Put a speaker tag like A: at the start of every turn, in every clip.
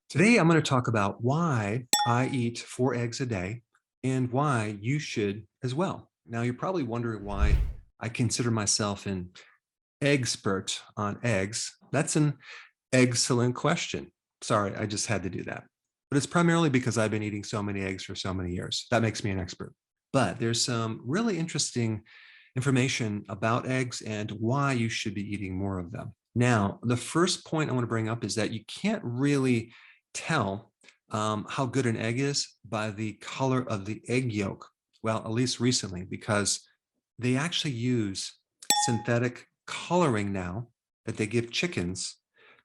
A: Today, I'm going to talk about why I eat 4 eggs a day and why you should as well. Now, you're probably wondering why I consider myself an expert on eggs. That's an excellent question. Sorry, I just had to do that. But it's primarily because I've been eating so many eggs for so many years. That makes me an expert. But there's some really interesting information about eggs and why you should be eating more of them. Now, the first point I want to bring up is that you can't really tell how good an egg is by the color of the egg yolk. Well, at least recently, because they actually use synthetic coloring now that they give chickens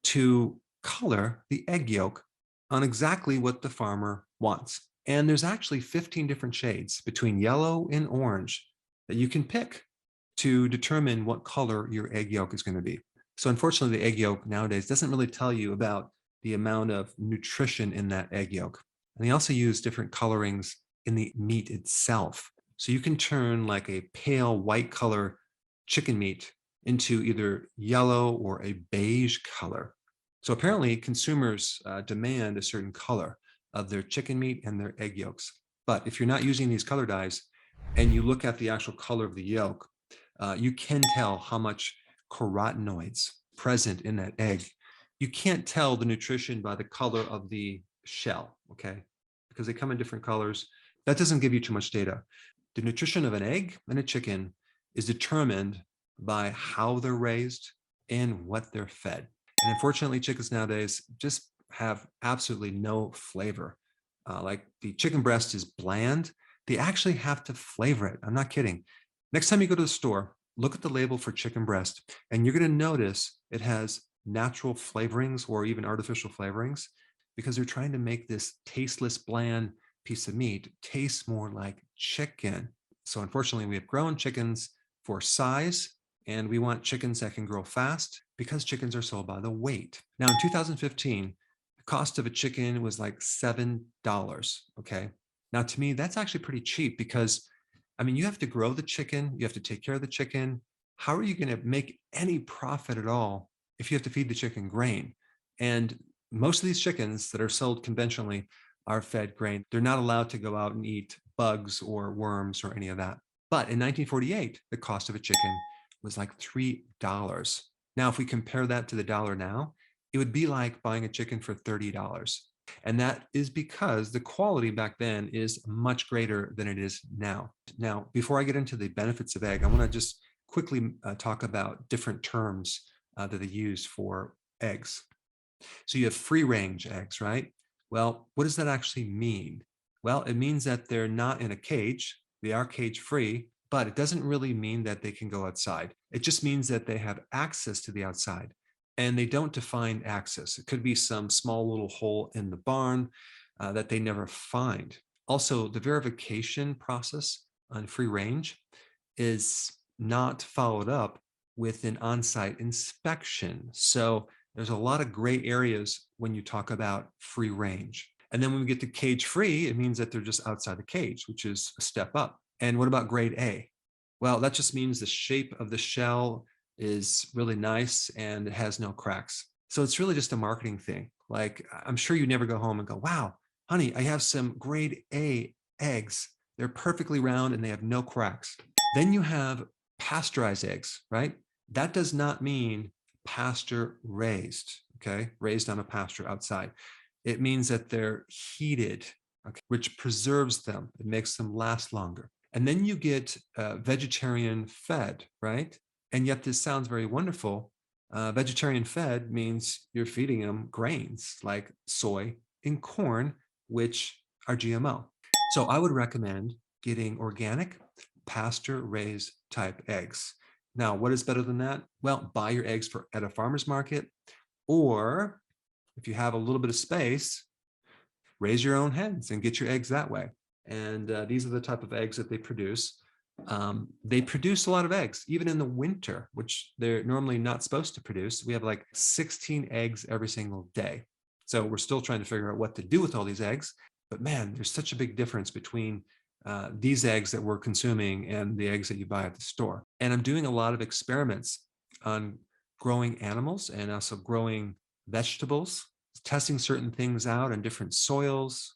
A: to color the egg yolk on exactly what the farmer wants. And there's actually 15 different shades between yellow and orange that you can pick to determine what color your egg yolk is going to be. So unfortunately, the egg yolk nowadays doesn't really tell you about the amount of nutrition in that egg yolk. And they also use different colorings in the meat itself. So you can turn like a pale white color chicken meat into either yellow or a beige color. So apparently consumers demand a certain color of their chicken meat and their egg yolks. But if you're not using these color dyes and you look at the actual color of the yolk, you can tell how much carotenoids present in that egg. You can't tell the nutrition by the color of the shell, okay? Because they come in different colors. That doesn't give you too much data. The nutrition of an egg and a chicken is determined by how they're raised and what they're fed. And unfortunately, chickens nowadays just have absolutely no flavor. Like the chicken breast is bland. They actually have to flavor it. I'm not kidding. Next time you go to the store, look at the label for chicken breast, and you're going to notice it has natural flavorings or even artificial flavorings because they're trying to make this tasteless, bland piece of meat taste more like chicken. So unfortunately, we have grown chickens for size, and we want chickens that can grow fast because chickens are sold by the weight. Now, in 2015, the cost of a chicken was like $7. Okay. Now, to me, that's actually pretty cheap because, I mean, you have to grow the chicken, you have to take care of the chicken. How are you going to make any profit at all if you have to feed the chicken grain? And most of these chickens that are sold conventionally are fed grain. They're not allowed to go out and eat bugs or worms or any of that. But in 1948, the cost of a chicken was like $3. Now, if we compare that to the dollar now, it would be like buying a chicken for $30. And that is because the quality back then is much greater than it is now. Now, before I get into the benefits of egg, I want to just quickly talk about different terms that they use for eggs. So you have free range eggs, right? Well, what does that actually mean? Well, it means that they're not in a cage. They are cage free, but it doesn't really mean that they can go outside. It just means that they have access to the outside, and they don't define access. It could be some small little hole in the barn that they never find. Also, the verification process on free range is not followed up with an on-site inspection. So there's a lot of gray areas when you talk about free range. And then when we get to cage free, it means that they're just outside the cage, which is a step up. And what about grade A? Well, that just means the shape of the shell is really nice and it has no cracks. So it's really just a marketing thing. Like, I'm sure you never go home and go, wow, honey, I have some grade A eggs. They're perfectly round and they have no cracks. Then you have pasteurized eggs, right? That does not mean pasture raised, okay? Raised on a pasture outside. It means that they're heated, okay, which preserves them. It makes them last longer. And then you get vegetarian fed, right? And yet this sounds very wonderful. Vegetarian fed means you're feeding them grains like soy and corn, which are GMO. So I would recommend getting organic, pasture-raised type eggs. Now, what is better than that? Well, buy your eggs at a farmer's market, or if you have a little bit of space, raise your own hens and get your eggs that way. And these are the type of eggs that they produce. They produce a lot of eggs, even in the winter, which they're normally not supposed to produce. We have like 16 eggs every single day. So we're still trying to figure out what to do with all these eggs. But man, there's such a big difference between these eggs that we're consuming and the eggs that you buy at the store. And I'm doing a lot of experiments on growing animals and also growing vegetables testing certain things out on different soils,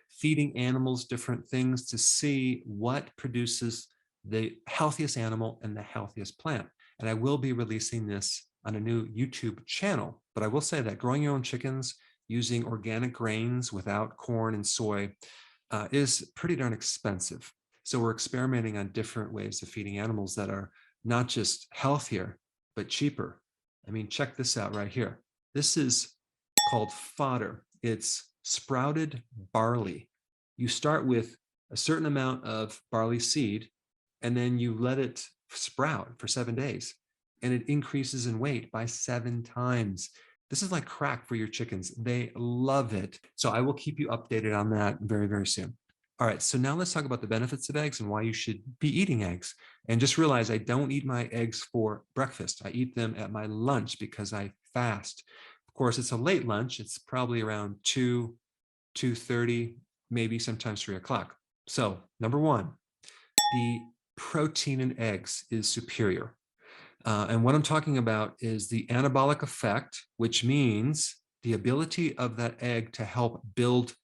A: feeding animals different things to see what produces the healthiest animal and the healthiest plant. And I will be releasing this on a new YouTube channel. But I will say that growing your own chickens using organic grains without corn and soy is pretty darn expensive. So we're experimenting on different ways of feeding animals that are not just healthier, but cheaper. I mean, check this out right here. This is called fodder. It's sprouted barley. You start with a certain amount of barley seed, and then you let it sprout for 7 days, and it increases in weight by 7 times. This is like crack for your chickens. They love it. So I will keep you updated on that very, very soon. All right, so now let's talk about the benefits of eggs and why you should be eating eggs. And just realize I don't eat my eggs for breakfast. I eat them at my lunch because I fast. Of course, it's a late lunch. It's probably around 2, 2:30, maybe sometimes 3 o'clock. So number one, the protein in eggs is superior. And what I'm talking about is the anabolic effect, which means the ability of that egg to help build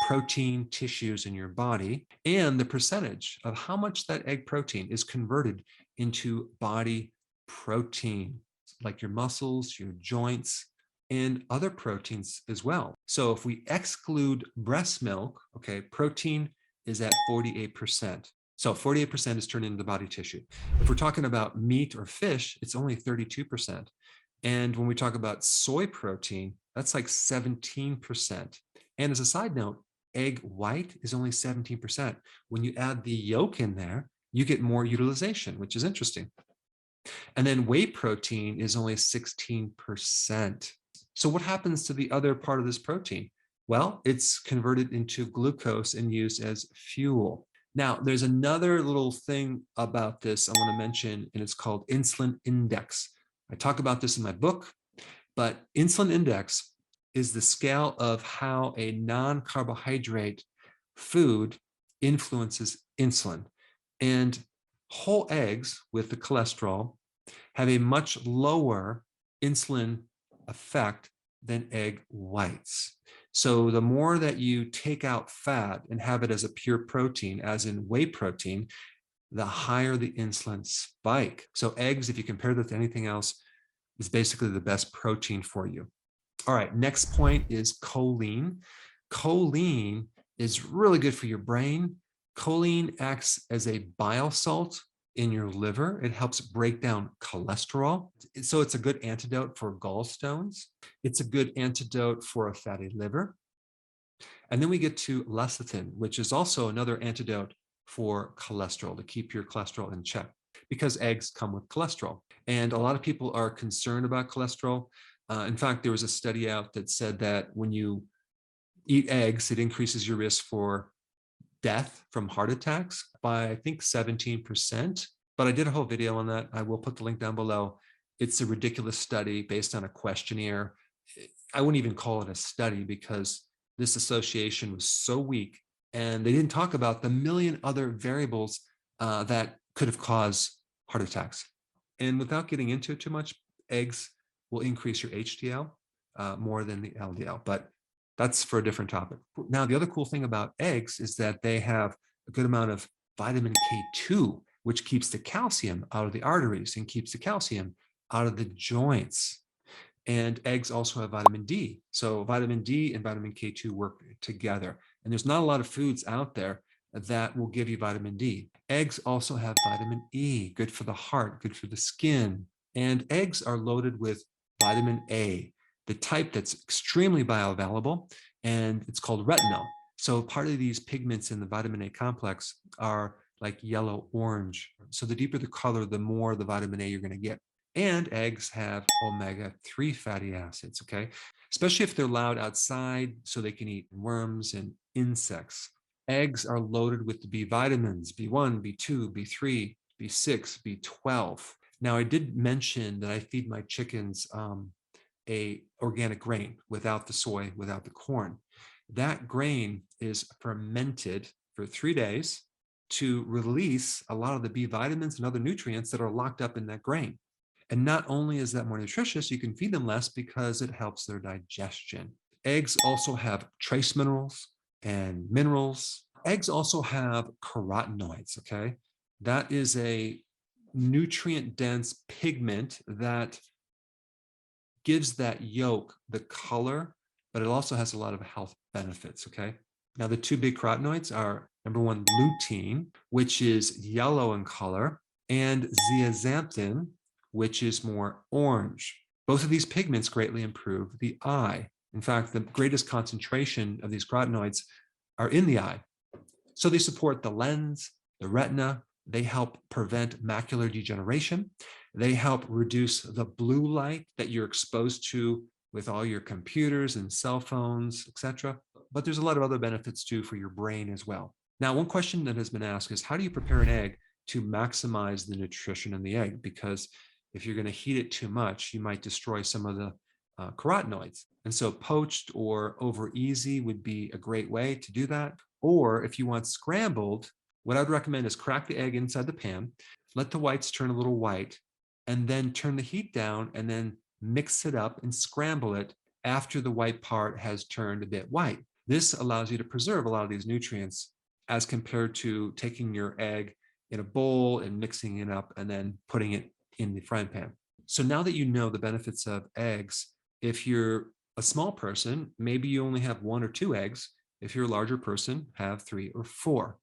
A: protein tissues in your body, and the percentage of how much that egg protein is converted into body protein, like your muscles, your joints, and other proteins as well. So if we exclude breast milk, okay, protein is at 48%. So 48% is turned into body tissue. If we're talking about meat or fish, it's only 32%. And when we talk about soy protein, that's like 17%. And as a side note, egg white is only 17%. When you add the yolk in there, you get more utilization, which is interesting. And then whey protein is only 16%. So what happens to the other part of this protein? Well, it's converted into glucose and used as fuel. Now, there's another little thing about this I want to mention, and it's called insulin index. I talk about this in my book, but insulin index is the scale of how a non-carbohydrate food influences insulin. And whole eggs with the cholesterol have a much lower insulin effect than egg whites. So the more that you take out fat and have it as a pure protein, as in whey protein, the higher the insulin spike. So eggs, if you compare that to anything else, is basically the best protein for you. All right, next point is choline. Choline is really good for your brain. Choline acts as a bile salt in your liver. It helps break down cholesterol. So it's a good antidote for gallstones. It's a good antidote for a fatty liver. And then we get to lecithin, which is also another antidote for cholesterol, to keep your cholesterol in check, because eggs come with cholesterol. And a lot of people are concerned about cholesterol. In fact, there was a study out that said that when you eat eggs, it increases your risk for death from heart attacks by, I think, 17%. But I did a whole video on that. I will put the link down below. It's a ridiculous study based on a questionnaire. I wouldn't even call it a study because this association was so weak, and they didn't talk about the million other variables that could have caused heart attacks. And without getting into it too much, eggs will increase your HDL more than the LDL, but that's for a different topic. Now, the other cool thing about eggs is that they have a good amount of vitamin K2, which keeps the calcium out of the arteries and keeps the calcium out of the joints. And eggs also have vitamin D. So vitamin D and vitamin K2 work together. And there's not a lot of foods out there that will give you vitamin D. Eggs also have vitamin E, good for the heart, good for the skin. And eggs are loaded with vitamin A, the type that's extremely bioavailable, and it's called retinol. So part of these pigments in the vitamin A complex are like yellow orange. So the deeper the color, the more the vitamin A you're going to get. And eggs have omega-3 fatty acids, okay? Especially if they're allowed outside so they can eat worms and insects. Eggs are loaded with the B vitamins, B1, B2, B3, B6, B12. Now, I did mention that I feed my chickens a organic grain without the soy, without the corn. That grain is fermented for 3 days to release a lot of the B vitamins and other nutrients that are locked up in that grain. And not only is that more nutritious, you can feed them less because it helps their digestion. Eggs also have trace minerals and minerals. Eggs also have carotenoids, okay? That is a nutrient dense pigment that gives that yolk the color, but it also has a lot of health benefits, okay? Now, the two big carotenoids are number one, lutein, which is yellow in color, and zeaxanthin, which is more orange. Both of these pigments greatly improve the eye. In fact, the greatest concentration of these carotenoids are in the eye. So they support the lens, the retina, they help prevent macular degeneration. They help reduce the blue light that you're exposed to with all your computers and cell phones, etc. But there's a lot of other benefits too for your brain as well. Now, one question that has been asked is how do you prepare an egg to maximize the nutrition in the egg? Because if you're going to heat it too much, you might destroy some of the carotenoids. And so poached or over easy would be a great way to do that. Or if you want scrambled, what I'd recommend is crack the egg inside the pan, let the whites turn a little white, and then turn the heat down and then mix it up and scramble it after the white part has turned a bit white. This allows you to preserve a lot of these nutrients as compared to taking your egg in a bowl and mixing it up and then putting it in the frying pan. So now that you know the benefits of eggs, if you're a small person, maybe you only have one or two eggs. If you're a larger person, have 3 or 4.